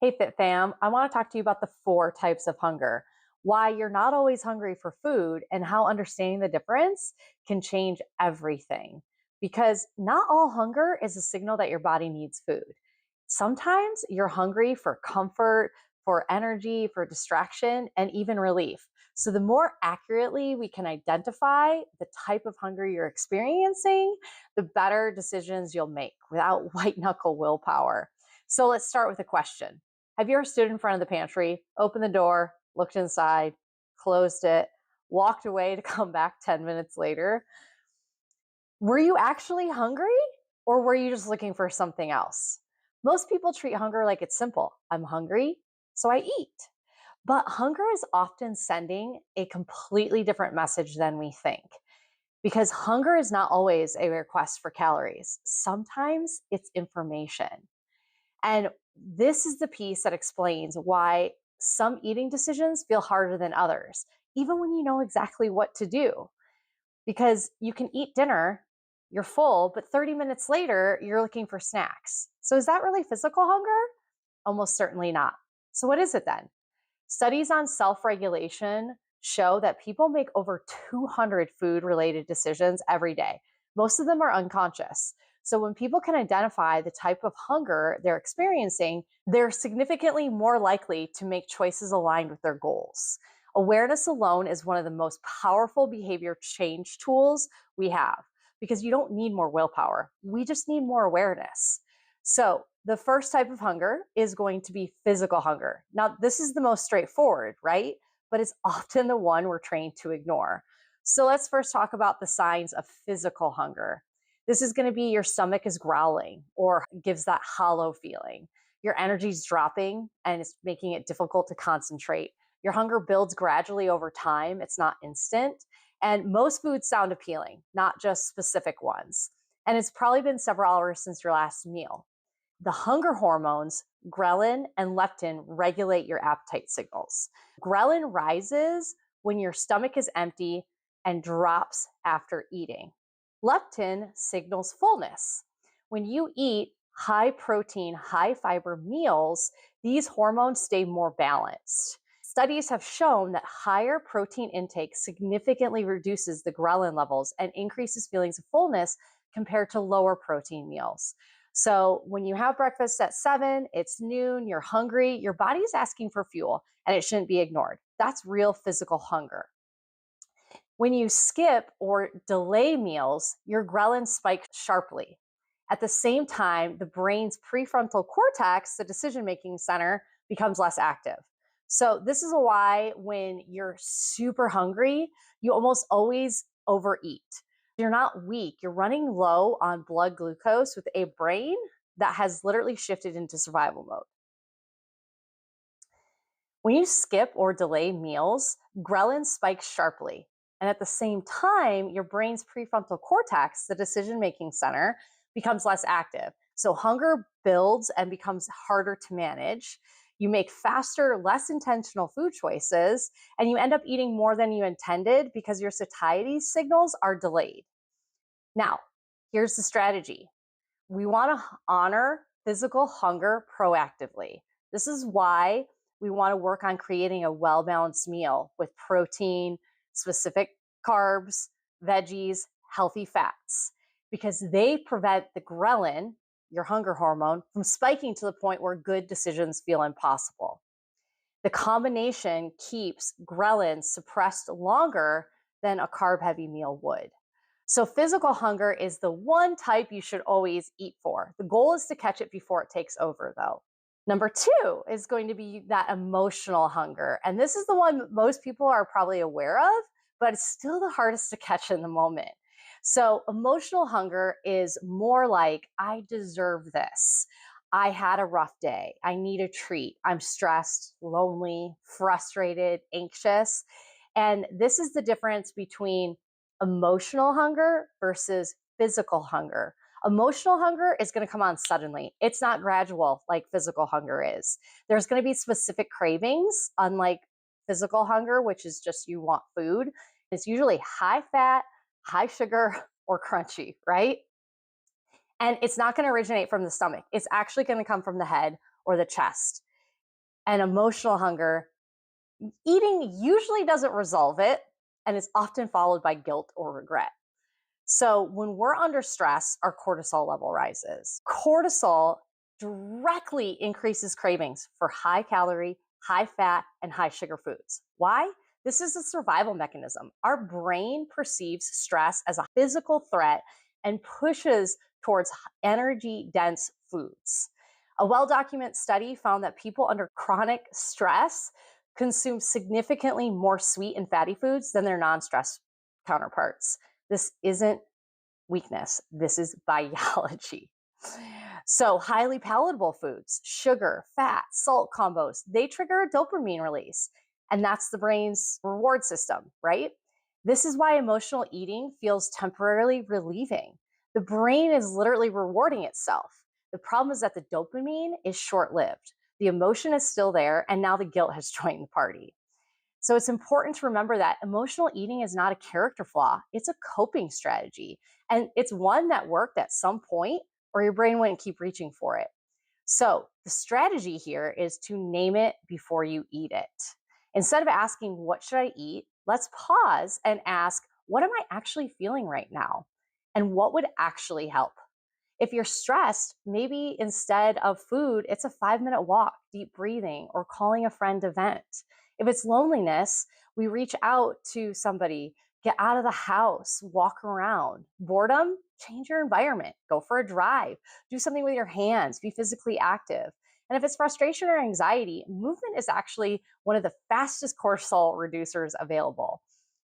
Hey, Fit Fam, I want to talk to you about the four types of hunger, why you're not always hungry for food, and how understanding the difference can change everything. Because not all hunger is a signal that your body needs food. Sometimes you're hungry for comfort, for energy, for distraction, and even relief. So, the more accurately we can identify the type of hunger you're experiencing, the better decisions you'll make without white knuckle willpower. So, let's start with a question. Have you ever stood in front of the pantry, opened the door, looked inside, closed it, walked away to come back 10 minutes later? Were you actually hungry or were you just looking for something else? Most people treat hunger like it's simple. I'm hungry, so I eat. But hunger is often sending a completely different message than we think because hunger is not always a request for calories. Sometimes it's information. And this is the piece that explains why some eating decisions feel harder than others, even when you know exactly what to do. Because you can eat dinner, you're full, but 30 minutes later, you're looking for snacks. So is that really physical hunger? Almost certainly not. So what is it then? Studies on self regulation show that people make over 200 food related decisions every day. Most of them are unconscious. So, when people can identify the type of hunger they're experiencing, they're significantly more likely to make choices aligned with their goals. Awareness alone is one of the most powerful behavior change tools we have because you don't need more willpower. We just need more awareness. So, the first type of hunger is going to be physical hunger. Now, this is the most straightforward, right? But it's often the one we're trained to ignore. So, let's first talk about the signs of physical hunger. This is going to be your stomach is growling or gives that hollow feeling. Your energy's dropping and it's making it difficult to concentrate. Your hunger builds gradually over time, it's not instant. And most foods sound appealing, not just specific ones. And it's probably been several hours since your last meal. The hunger hormones, ghrelin and leptin, regulate your appetite signals. Ghrelin rises when your stomach is empty and drops after eating. Leptin signals fullness. When you eat high protein, high fiber meals, these hormones stay more balanced. Studies have shown that higher protein intake significantly reduces the ghrelin levels and increases feelings of fullness compared to lower protein meals. So when you have breakfast at 7, it's noon, you're hungry, your body's asking for fuel and it shouldn't be ignored. That's real physical hunger. When you skip or delay meals, your ghrelin spikes sharply. At the same time, the brain's prefrontal cortex, the decision making center, becomes less active. So, this is why when you're super hungry, you almost always overeat. You're not weak, you're running low on blood glucose with a brain that has literally shifted into survival mode. When you skip or delay meals, ghrelin spikes sharply. And at the same time, your brain's prefrontal cortex, the decision making center, becomes less active. So hunger builds and becomes harder to manage. You make faster, less intentional food choices, and you end up eating more than you intended because your satiety signals are delayed. Now, here's the strategy. We want to honor physical hunger proactively. This is why we want to work on creating a well balanced meal with protein, specific carbs, veggies, healthy fats, because they prevent the ghrelin, your hunger hormone, from spiking to the point where good decisions feel impossible. The combination keeps ghrelin suppressed longer than a carb heavy meal would. So, physical hunger is the one type you should always eat for. The goal is to catch it before it takes over, though. Number two is going to be that emotional hunger. And this is the one most people are probably aware of, but it's still the hardest to catch in the moment. So, emotional hunger is more like, I deserve this. I had a rough day. I need a treat. I'm stressed, lonely, frustrated, anxious. And this is the difference between emotional hunger versus physical hunger. Emotional hunger is going to come on suddenly. It's not gradual like physical hunger is. There's going to be specific cravings, unlike physical hunger, which is just you want food. It's usually high fat, high sugar, or crunchy, right? And it's not going to originate from the stomach. It's actually going to come from the head or the chest. And emotional hunger, eating usually doesn't resolve it and is often followed by guilt or regret. So when we're under stress, our cortisol level rises. Cortisol directly increases cravings for high calorie, high fat, and high sugar foods. Why? This is a survival mechanism. Our brain perceives stress as a physical threat and pushes towards energy dense foods. A well documented study found that people under chronic stress consume significantly more sweet and fatty foods than their non stress counterparts. This isn't weakness, this is biology. So, highly palatable foods, sugar, fat, salt combos, they trigger a dopamine release. And that's the brain's reward system, right? This is why emotional eating feels temporarily relieving. The brain is literally rewarding itself. The problem is that the dopamine is short lived. The emotion is still there, and now the guilt has joined the party. So it's important to remember that emotional eating is not a character flaw, it's a coping strategy. And it's one that worked at some point, or your brain wouldn't keep reaching for it. So the strategy here is to name it before you eat it. Instead of asking, what should I eat? Let's pause and ask, what am I actually feeling right now? And what would actually help? If you're stressed, maybe instead of food, it's a 5-minute walk, deep breathing, or calling a friend to vent. If it's loneliness, we reach out to somebody, get out of the house, walk around. Boredom, change your environment, go for a drive, do something with your hands, be physically active. And if it's frustration or anxiety, movement is actually one of the fastest cortisol reducers available.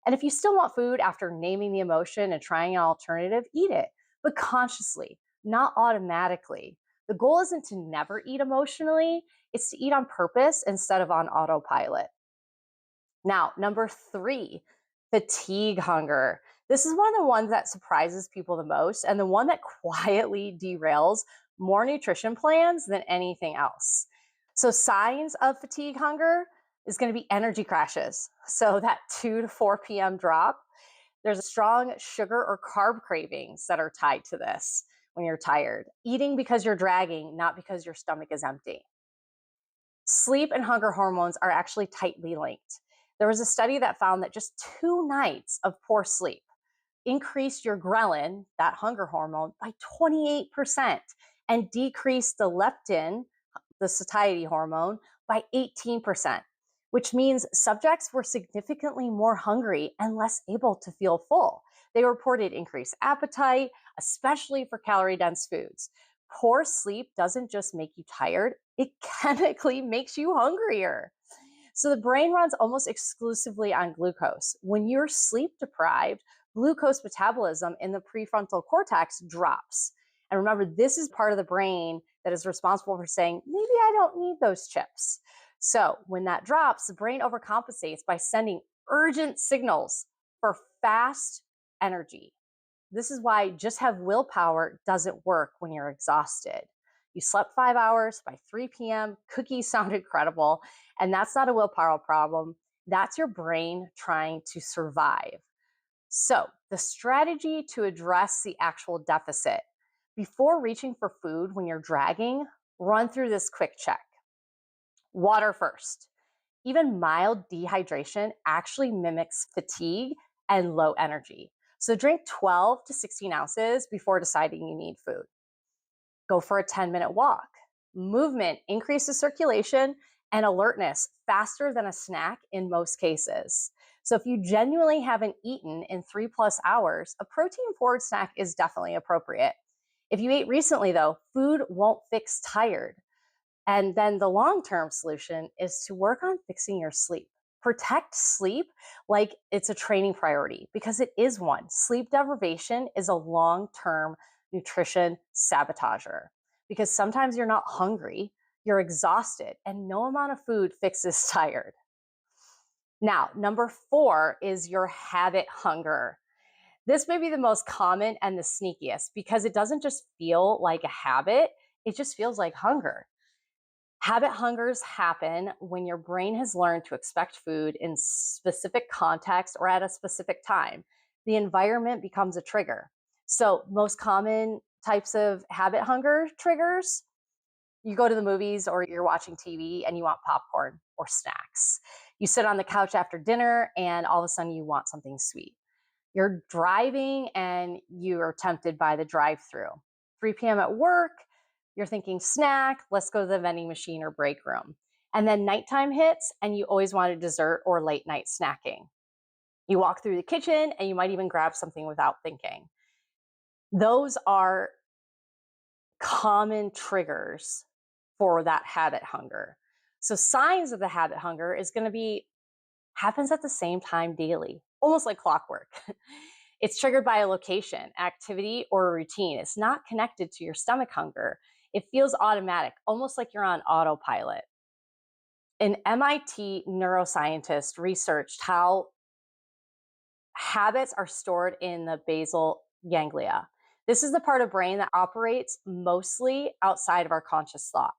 And if you still want food after naming the emotion and trying an alternative, eat it, but consciously, not automatically. The goal isn't to never eat emotionally, it's to eat on purpose instead of on autopilot. Now, number 3, fatigue hunger. This is one of the ones that surprises people the most and the one that quietly derails more nutrition plans than anything else. So, signs of fatigue hunger is going to be energy crashes. So, that 2 to 4 p.m. drop. There's a strong sugar or carb cravings that are tied to this when you're tired. Eating because you're dragging, not because your stomach is empty. Sleep and hunger hormones are actually tightly linked. There was a study that found that just 2 nights of poor sleep increased your ghrelin, that hunger hormone, by 28% and decreased the leptin, the satiety hormone, by 18%, which means subjects were significantly more hungry and less able to feel full. They reported increased appetite, especially for calorie dense foods. Poor sleep doesn't just make you tired, it chemically makes you hungrier. So the brain runs almost exclusively on glucose. When you're sleep deprived, glucose metabolism in the prefrontal cortex drops. And remember, this is part of the brain that is responsible for saying, maybe I don't need those chips. So when that drops, the brain overcompensates by sending urgent signals for fast energy. This is why just have willpower doesn't work when you're exhausted. You slept 5 hours by 3 p.m., cookies sounded credible, and that's not a willpower problem. That's your brain trying to survive. So, the strategy to address the actual deficit before reaching for food when you're dragging, run through this quick check. Water first. Even mild dehydration actually mimics fatigue and low energy. So drink 12 to 16 ounces before deciding you need food. Go for a 10-minute walk. Movement increases circulation and alertness faster than a snack in most cases. So if you genuinely haven't eaten in 3+ hours, a protein forward snack is definitely appropriate. If you ate recently though, food won't fix tired. And then the long term solution is to work on fixing your sleep. Protect sleep like it's a training priority because it is one. Sleep deprivation is a long term nutrition sabotager because sometimes you're not hungry, you're exhausted, and no amount of food fixes tired. Now, number 4 is your habit hunger. This may be the most common and the sneakiest because it doesn't just feel like a habit, it just feels like hunger. Habit hungers happen when your brain has learned to expect food in specific context or at a specific time. The environment becomes a trigger. So, most common types of habit hunger triggers, You go to the movies or you're watching TV and you want popcorn or snacks. You sit on the couch after dinner and all of a sudden you want something sweet. You're driving and you are tempted by the drive through. 3 p.m. at work, you're thinking snack, let's go to the vending machine or break room. And then nighttime hits and you always want a dessert or late night snacking. You walk through the kitchen and you might even grab something without thinking. Those are common triggers for that habit hunger. So signs of the habit hunger is going to be happens at the same time daily, almost like clockwork. It's triggered by a location, activity, or a routine. It's not connected to your stomach hunger. It feels automatic, almost like you're on autopilot. An MIT neuroscientist researched how habits are stored in the basal ganglia. This is the part of brain that operates mostly outside of our conscious thought.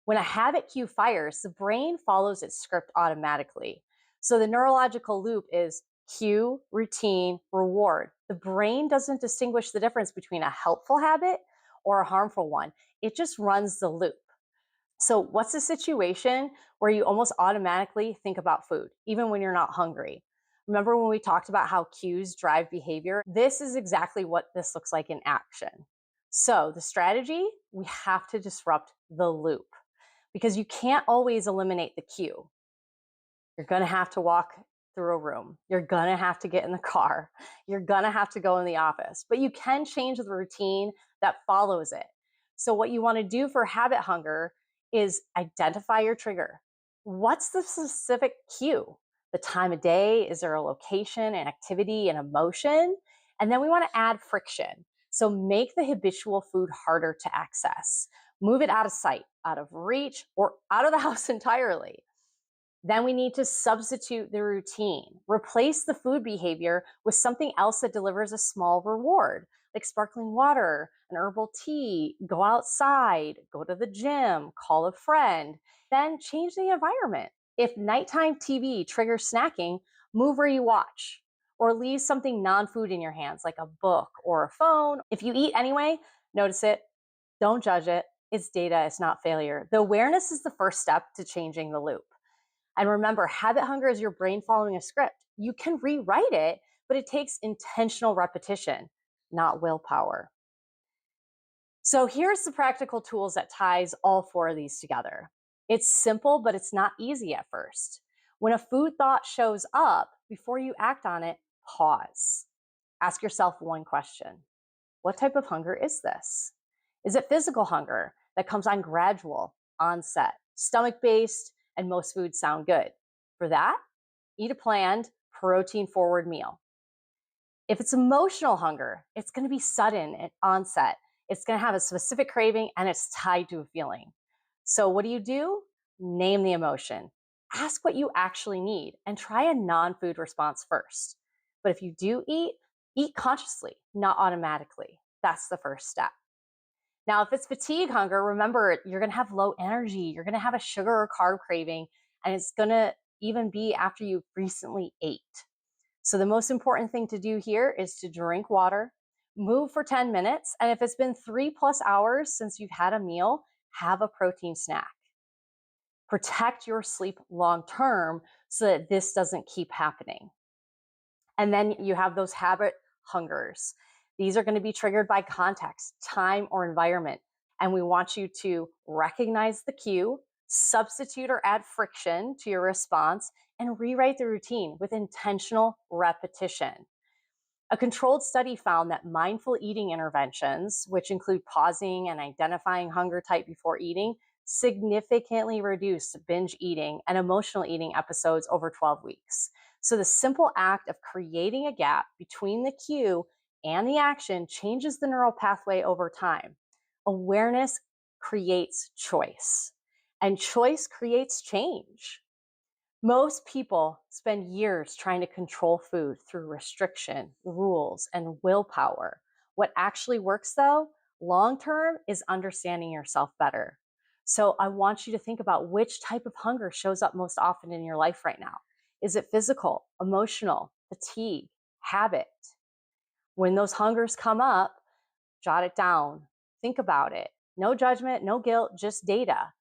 When a habit cue fires, the brain follows its script automatically. So the neurological loop is cue, routine, reward. The brain doesn't distinguish the difference between a helpful habit or a harmful one. It just runs the loop. So, what's the situation where you almost automatically think about food, even when you're not hungry? Remember when we talked about how cues drive behavior? This is exactly what this looks like in action. So, the strategy, we have to disrupt the loop because you can't always eliminate the cue. You're going to have to walk through a room. You're going to have to get in the car. You're going to have to go in the office, but you can change the routine that follows it. So, what you want to do for habit hunger is identify your trigger. What's the specific cue? The time of day? Is there a location, an activity, an emotion? And then we want to add friction. So, make the habitual food harder to access. Move it out of sight, out of reach, or out of the house entirely. Then we need to substitute the routine. Replace the food behavior with something else that delivers a small reward, like sparkling water, an herbal tea, go outside, go to the gym, call a friend. Then change the environment. If nighttime TV triggers snacking, move where you watch or leave something non food in your hands, like a book or a phone. If you eat anyway, notice it, don't judge it. It's data, it's not failure. The awareness is the first step to changing the loop. And remember, habit hunger is your brain following a script. You can rewrite it, but it takes intentional repetition, not willpower. So here's the practical tools that ties all four of these together. It's simple, but it's not easy at first. When a food thought shows up, before you act on it, pause. Ask yourself one question. What type of hunger is this? Is it physical hunger that comes on gradual onset, stomach-based, and most foods sound good? For that, eat a planned, protein-forward meal. If it's emotional hunger, it's going to be sudden at onset. It's going to have a specific craving and it's tied to a feeling. So what do? Name the emotion. Ask what you actually need and try a non-food response first. But if you do eat consciously, not automatically. That's the first step. Now, if it's fatigue hunger, remember you're going to have low energy. You're going to have a sugar or carb craving, and it's going to even be after you recently ate. So the most important thing to do here is to drink water, move for 10 minutes, and if it's been 3+ hours since you've had a meal, have a protein snack. Protect your sleep long term so that this doesn't keep happening. And then you have those habit hungers. These are going to be triggered by context, time, or environment. And we want you to recognize the cue, substitute or add friction to your response, and rewrite the routine with intentional repetition. A controlled study found that mindful eating interventions, which include pausing and identifying hunger type before eating, significantly reduced binge eating and emotional eating episodes over 12 weeks. So the simple act of creating a gap between the cue and the action changes the neural pathway over time. Awareness creates choice, and choice creates change. Most people spend years trying to control food through restriction, rules, and willpower. What actually works, though, long term, is understanding yourself better. So I want you to think about which type of hunger shows up most often in your life right now. Is it physical, emotional, fatigue, habit? When those hungers come up, jot it down, think about it, No judgment, no guilt, just data.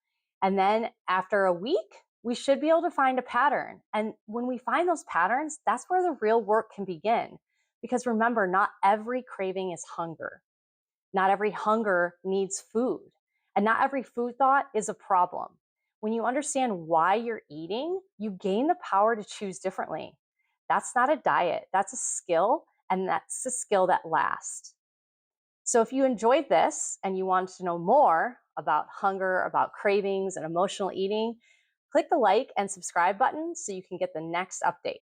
And then after a week, we should be able to find a pattern. And when we find those patterns, that's where the real work can begin. Because remember, not every craving is hunger. Not every hunger needs food. And not every food thought is a problem. When you understand why you're eating, you gain the power to choose differently. That's not a diet, that's a skill, and that's a skill that lasts. So if you enjoyed this and you want to know more about hunger, about cravings, and emotional eating, click the like and subscribe button so you can get the next update.